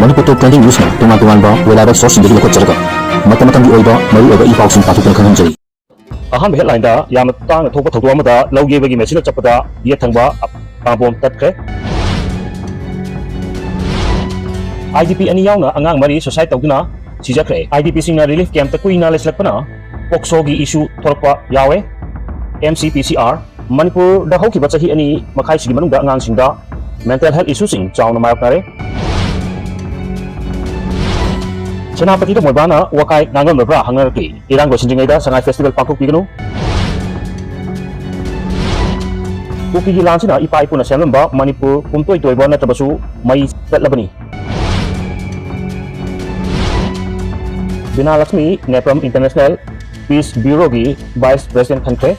Manipur Top 20 News na tungan-tungan ba reliable source hindi ko tsarga. Mata-matang di oiba maru oiba ipaw sing patuk kan jari. Ahan headline da yam tang thok thok ma da lauge bagi machine chapada ye thangba pambom tatkre. IDP ani yauna angang mari society tawduna sijakre. IDP singna relief camp ta kuina leslakpana pokso gi issue thorpa yawe. MCPCR Manipur da hoki bachahi ani makhai sigi manung da angang singda mental health issue sing chawna mayap nare. Senapati da moibana wakai nangal mabra hangar ki irang go sinjingai da sangai festival pakuk pigano. Kuki gi lansina ipai puna semlamba Manipur kumtoi toiba na tabasu mai tatlabani. BINALAXMI Nepram International Peace Bureau gi Vice President Khankre.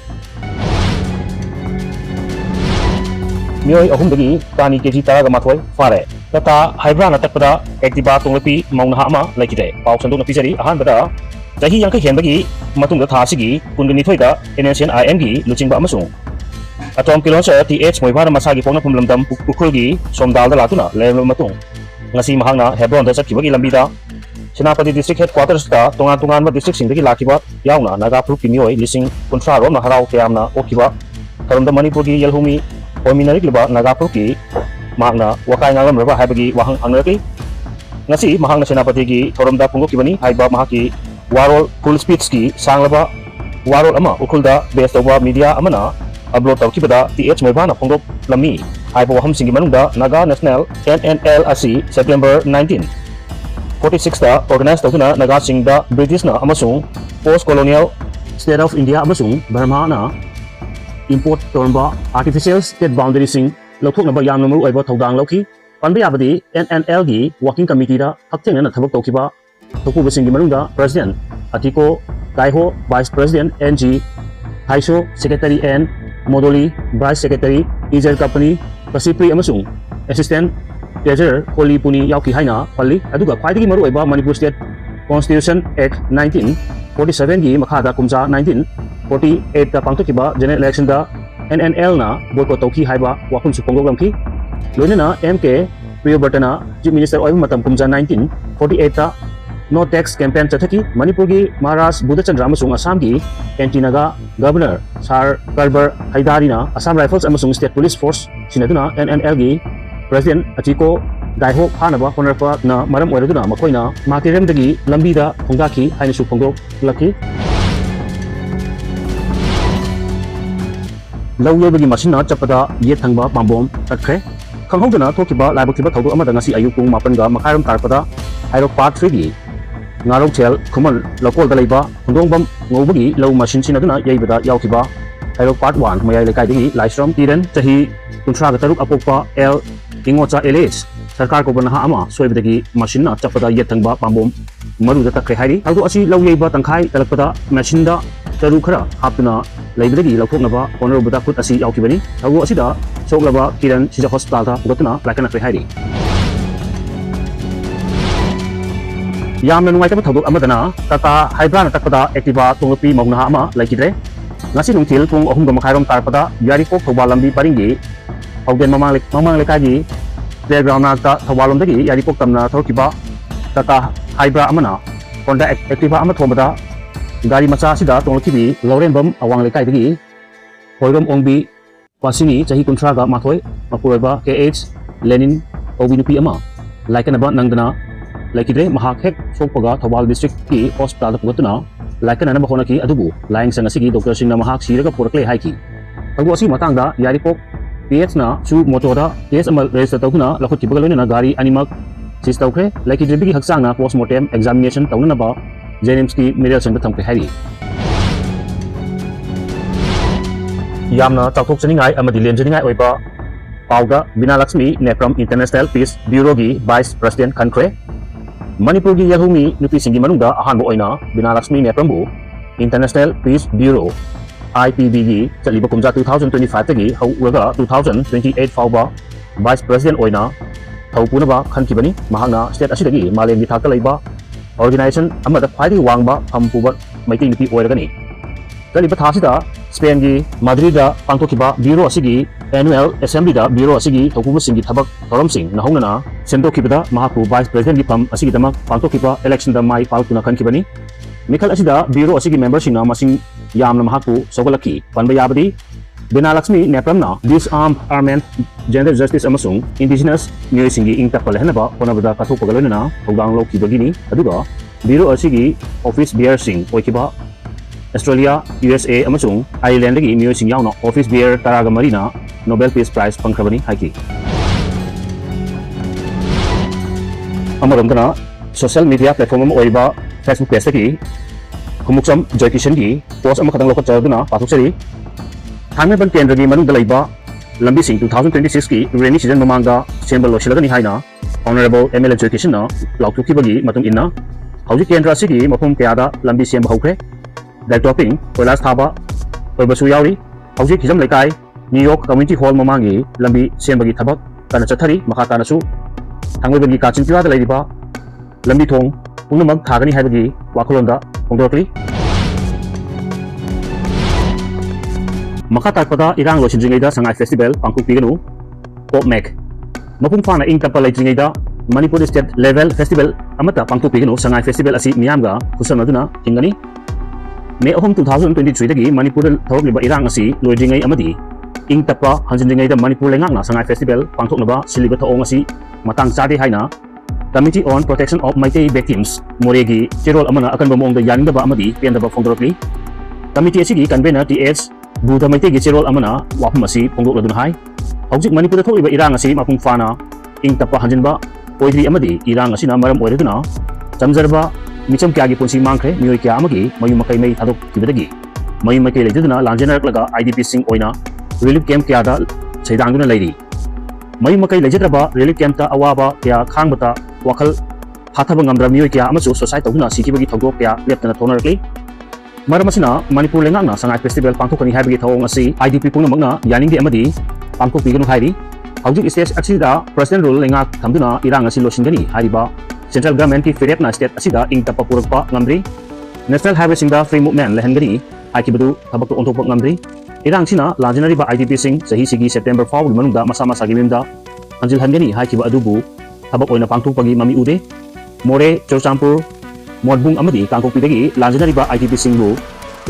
Mioi ahum dagi tani keji taraga mathoi fare. Tata Hybra na takpada activa tunglepi mauna hama laikide. Pau sandu na pisari ahan bada jahi yang khen bagi matung da thasigi kungni thoi da NSN IM gi luchingba amasung. Atom kilometer TH moibara masagi pongna pumlamdam ukhul gi somdal da latuna lem matung. Ngasi mahangna Hebron da sakibagi lambida Senapati District Headquarters ta tungan-tungan ma district sing dagi lakiba yauna naga pru kimioi lising kontra rom na harau kayamna okiba karonda Manipur gi yelhumi ominari liba naga pru ki mahangna wakai ngangam raba haibagi wahang angraki ngasi mahangna senapati gi thoromda punggo kibani haiba mahaki warol full speech ki sanglaba warol ama ukulda based over media amana upload tawkibada TH moibana punggo lami haiba waham singi manungda Naga National NNL asi September 1946 da organize tawtuna Naga singda British na amasung post colonial state of India amasung Burma na import torba artificial state boundary sing Lokuk number yam number over Todang Loki, Pandiabadi, NNL gi Working Committee da Hakting and Tabak Tokiba, Toku Singi Marunda, President, Atiko, Kaiho, Vice President, NG, Haisho, Secretary N, Modoli, Vice Secretary, Ezel Company, Pasipri Amasung, Assistant, Treasurer, Koli Puni Yauki Haina, Pali, Aduga, Kwaidi Maru Eba, Manipur State Constitution Act 1947 gi Makada Kumsa 1948 da Pangtokiba, General Election da NNL na boycott tawki haiba wakun supongog lamki loina MK Priyobartana Chief Minister oiba matam kumja 1948 ta no tax campaign chathaki Manipur gi Maharaj Budachandra amasung Assam gi Antinaga Governor Sar Karbar Haidari na Assam Rifles amasung State Police Force sinaduna NNL gi President Atiko Daiho Hanaba Honorpa na maram oiraduna makoina makiremdagi lambida khongdaki haina supongog laki Lauye bagi masina chapada ye thangba pambom takhe khanghoduna thokiba laibakiba thodu amada ngasi ayuk pung mapan ga makharam tarpada hairo part 3 gi ngarok chel khuman lokol da leiba hundongbam ngobagi lau masin sinaduna yeibada yaukiba hairo part 1 mayai lekai digi laisram tiren chahi 36 apokpa L ingocha LH sarkar ko bana ama soibdagi masina chapada ye thangba pambom maruda takhe hairi adu asi lauyeba tangkhai talakpada masinda taru khara hapuna laibdagi laukoknaba honorable khut asi yaukibani agu asida soglaba kiran sija hospital ta gotuna lakana kre hairi yamna nuwaitaba thodok amadana Tata Hybra na takpada activa tunglopi mauna ama laikidre ngasi nungthil pung 3 makhairom tarpada yarikok thobalambi paringi haugen mamang lekagi playground nakta thobalomdagi yarikok tamna thorkiba Tata Hybra amana Honda activa ama thomada Gari macha sida tonglokibi Laurenbam awang lekai dagi Hoirom ongbi Wasini chahi kuntra ga mathoi mapuroiba KH Lenin Obinupi ama laikanaba nangdana laikidre mahakhek sokpaga Thobal district ki hospital pugatuna laikana na bahonaki adubu laing sangasigi Dr. Singna mahak siraga purakle haiki agu asi matangda yaripok PH na chu motora case amal register tawna lakhut kibagaloina na gari animak sistawkre laikidre bigi haksang na postmortem examination tawna ba James ki medial sang thang pe hari yamna takhok chaningai amadi lenjaningai oiba pauga BINALAXMI Nepram International Peace Bureau gi Vice President Khankre Manipur gi yahumi nupi singi manungda ahanbo oina BINALAXMI Nepram bu International Peace Bureau IPB gi chaliba kumja 2025 tagi hauga 2028 fauba Vice President oina thaupunaba khankibani mahangna state asidagi malem gi thakta leiba organization amada khwaidi wangba phampuba maiki nipi oiragani kaliba thasida Spain gi Madrid da pangtokhiba Bureau asigi Annual Assembly da Bureau asigi thokubusing gi thabak thoramsing nahongnana semdokhibada mahaku Vice President gi pham asigi damak pangtokhiba election da mai paltuna khankibani mikhal asida Bureau asigi member singna masing yamna mahaku sogalaki panba yabadi BINALAXMI nepramna Disarmed Armed Gender Justice amasung Indigenous mioisingi ingtapal henaba honabada kathokpagalona hogdang lokibagini aduga Bureau asigi office bearer sing oikiba Australia, USA amasung Ireland gi mioy sing yauna office bearer taraga marina Nobel Peace Prize pangkrabani haiki amaramdana social media platform oiba Facebook page ki khumuksam Kh.Joykishangi post amakhatang lokot charduna pathukchari thangme ban kendra gi manung dalaiba lambi sing 2026 ki rainy season mamangda sembal losilagani haina honorable MLA Kh.Joykishangi lautukibagi matung inna hauji kendra sigi mafum kayada lambi semba haukre Topping, Koilas Thaba, Urbasu Yauri, Hausi Hizam Lekai, New York Community Hall Mamangi, Lambi, Sembagi Tabak, Kanachatari, Makatanasu, Tangwebagi Kachin Pila, the Ladiba, Lambi Tong, Unamag Tagani Habagi, Wakulonda, Ongdokli Makatakpada, Irang Loshin Jingada, Sangai Festival, Pangku Piganu, Pop Mac, Mapum Fana Ink Tapala Jingada, Manipur State Level Festival, Amata Pangku Piganu, Sangai Festival Asi Miamga, Kusamaduna, Hingani. May 2023 dagi Manipur thawag liba irang asi loidringai amadi ing tapa hanjindringai da Manipur lengak na sangai festival pangthok naba siliba thaong asi matang chade haina Committee on Protection of Mighty Victims moregi cherol amana akan bamong da yaning daba amadi pian daba phongdorokli committee asigi convener TH Buddha Mighty gi cherol amana wapum asi phongdok ladun hai hawjik Manipur thawag liba irang asi mapung fana ing tapa hanjinba oidri amadi irang asi na maram oireduna chamjarba Micham kya gi punsi mangkre mioi kya amagi mayu makai mai thadok kibadagi mayu makai leiduna lanjenarak laga IDP sing oina relief camp kya da chaidangduna leiri mayu makai leijatraba relief camp ta awaba kya khangbata wakhal hathaba ngamdra mioi kya amasu society tawna sikibagi thogok kya leptana thonarakli maramasina Manipur lengakna sangai festival pangthokani haibagi thawong asi IDP pungmagna yaningdi amadi pangthokpiganu hairi hawjik stage asida president rule lengak thamduna irang asi losingani hariba Central Government ki Firet na state asida ing tapapuragpa ngamri National Highway singda free movement lehengani akibadu thabak to ontopok ngamri irang sina lanjinari ba IDP sing sahi sigi September fall manungda masa-masa gimimda anjil hangani hakiba adubu thabak oina pangthok pagi mami ude more Chorchampur modbung amadi kangkok pidagi lanjinari ba IDP sing bu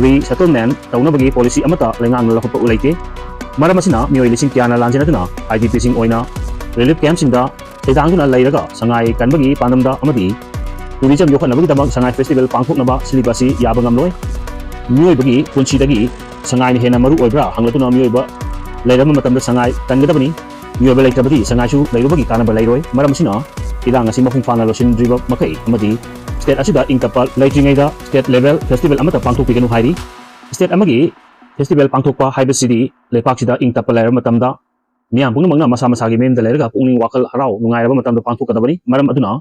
resettlement tawna bagi policy amata lengang lakop ulaite maramasina mioi lising kiana lanjinatuna IDP sing oina relief camp singda Sedanguna lairaga sangai kanbagi pandamda amadi tourism yokhanabagi damag sangai festival pangthoknaba silibasi yabangam loi mioi bagi punchi dagi sangai ni hena maru oibra hanglatuna mioi ba lairama matamda sangai kangadabani mioi ba laitabadi sangai su lairubagi kanaba lairoi maramsina idang asi mafung fana losin driba makai amadi state asida ingkapal laitringai da state level festival amata pangthokpiganu hairi state amagi festival pangthokpa haiba city lepaksida ingtapal lairama matamda Miyam pungmagna masa-masagi mem dalerga pungning wakal harau nungairaba matamda pangthok kadabani maram aduna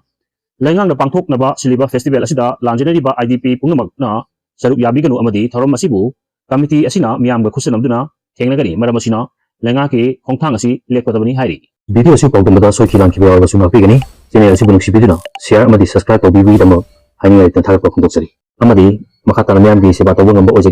lengang da pangthok naba siliba festival asida lanjinari ba IDP pungmagna saruk yabiganu amadi thorom asibu committee asina miyam ga khusanamduna thengnagani maram asina lenga ki khongthang asi lekpadabani hairi video si pawdamda soikilan kiba wa suma pigani channel asi bunuk sibiduna share amadi subscribe to bibi damo haini tan thak pa khondok sari amadi makata miyam gi seba tawang amba ojege